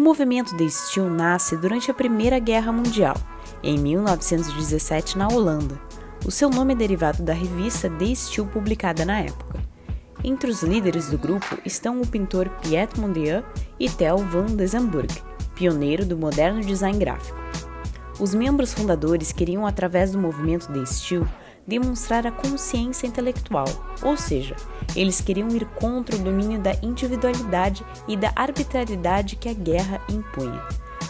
movimento de Stil nasce durante a Primeira Guerra Mundial, em 1917 na Holanda. O seu nome é derivado da revista De Stil publicada na época. Entre os líderes do grupo estão o pintor Piet Mondrian e Theo van Dessenburg, pioneiro do moderno design gráfico. Os membros fundadores queriam, através do movimento de Stil, demonstrar a consciência intelectual, ou seja, eles queriam ir contra o domínio da individualidade e da arbitrariedade que a guerra impunha.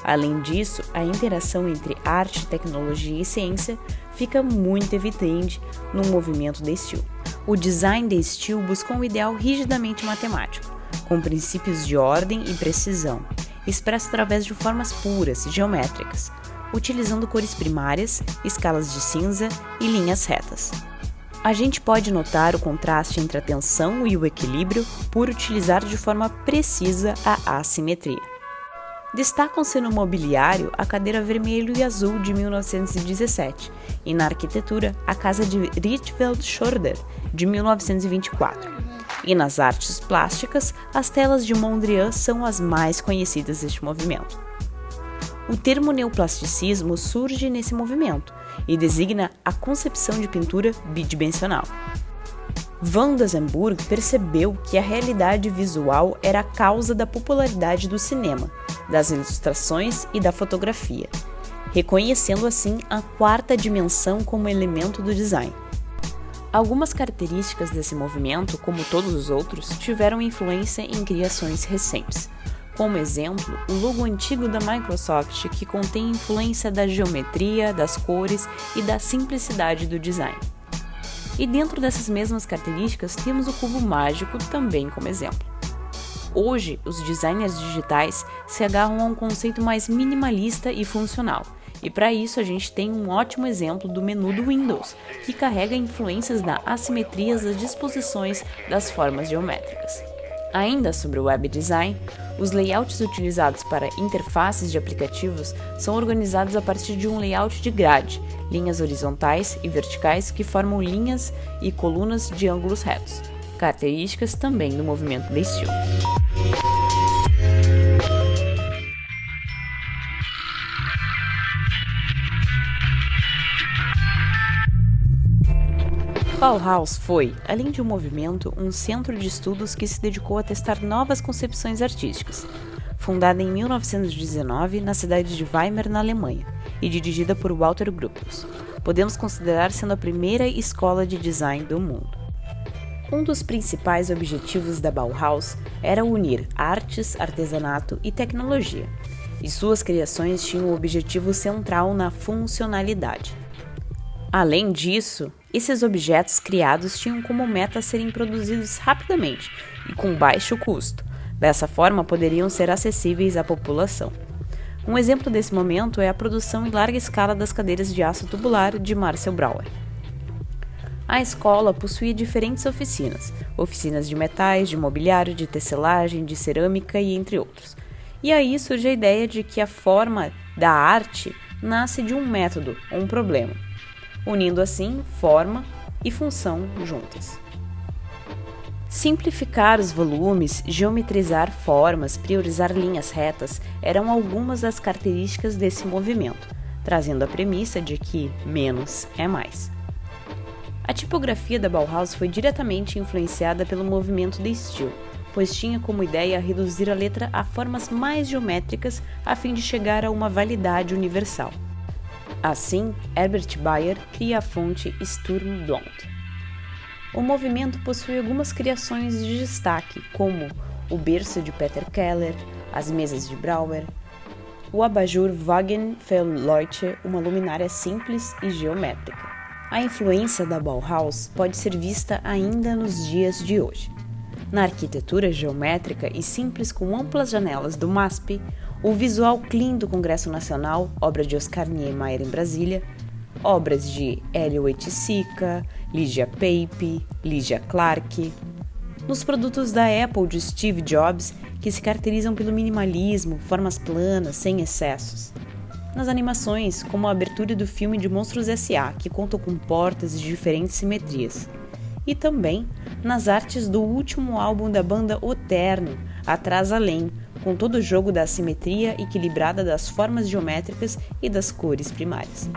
Além disso, a interação entre arte, tecnologia e ciência fica muito evidente no movimento de Stil. O design de Stil busca um ideal rigidamente matemático, com princípios de ordem e precisão, expresso através de formas puras, geométricas, utilizando cores primárias, escalas de cinza e linhas retas. A gente pode notar o contraste entre a tensão e o equilíbrio por utilizar de forma precisa a assimetria. Destacam-se no mobiliário a cadeira vermelho e azul de 1917 e na arquitetura a casa de Rietveld Schroeder de 1924. E nas artes plásticas, as telas de Mondrian são as mais conhecidas deste movimento. O termo neoplasticismo surge nesse movimento e designa a concepção de pintura bidimensional. Van Dessenburg percebeu que a realidade visual era a causa da popularidade do cinema, das ilustrações e da fotografia, reconhecendo assim a quarta dimensão como elemento do design. Algumas características desse movimento, como todos os outros, tiveram influência em criações recentes. Como exemplo, o logo antigo da Microsoft, que contém influência da geometria, das cores e da simplicidade do design. E dentro dessas mesmas características, temos o cubo mágico também como exemplo. Hoje, os designers digitais se agarram a um conceito mais minimalista e funcional, e para isso a gente tem um ótimo exemplo do menu do Windows, que carrega influências da assimetria das disposições das formas geométricas. Ainda sobre o web design, os layouts utilizados para interfaces de aplicativos são organizados a partir de um layout de grade, linhas horizontais e verticais que formam linhas e colunas de ângulos retos, características também do movimento de Stil. Bauhaus foi, além de um movimento, um centro de estudos que se dedicou a testar novas concepções artísticas. Fundada em 1919 na cidade de Weimar, na Alemanha, e dirigida por Walter Gropius, podemos considerar sendo a primeira escola de design do mundo. Um dos principais objetivos da Bauhaus era unir artes, artesanato e tecnologia, e suas criações tinham o objetivo central na funcionalidade. Além disso, esses objetos criados tinham como meta serem produzidos rapidamente e com baixo custo. Dessa forma, poderiam ser acessíveis à população. Um exemplo desse momento é a produção em larga escala das cadeiras de aço tubular de Marcel Brauer. A escola possuía diferentes oficinas de metais, de mobiliário, de tecelagem, de cerâmica e entre outros. E aí surge a ideia de que a forma da arte nasce de um método ou um problema, unindo assim forma e função juntas. Simplificar os volumes, geometrizar formas, priorizar linhas retas eram algumas das características desse movimento, trazendo a premissa de que menos é mais. A tipografia da Bauhaus foi diretamente influenciada pelo movimento de Stil, pois tinha como ideia reduzir a letra a formas mais geométricas a fim de chegar a uma validade universal. Assim, Herbert Bayer cria a fonte Sturm Blond. O movimento possui algumas criações de destaque, como o berço de Peter Keller, as mesas de Brauer, o abajur Wagenfeld-Leuchter, uma luminária simples e geométrica. A influência da Bauhaus pode ser vista ainda nos dias de hoje. Na arquitetura geométrica e simples com amplas janelas do MASP, o visual clean do Congresso Nacional, obra de Oscar Niemeyer em Brasília, obras de Hélio Oiticica, Lygia Pape, Lygia Clark. Nos produtos da Apple de Steve Jobs, que se caracterizam pelo minimalismo, formas planas, sem excessos. Nas animações, como a abertura do filme de Monstros S.A., que contam com portas de diferentes simetrias. e também nas artes do último álbum da banda O Terno, Atrás Além, com todo o jogo da assimetria equilibrada das formas geométricas e das cores primárias.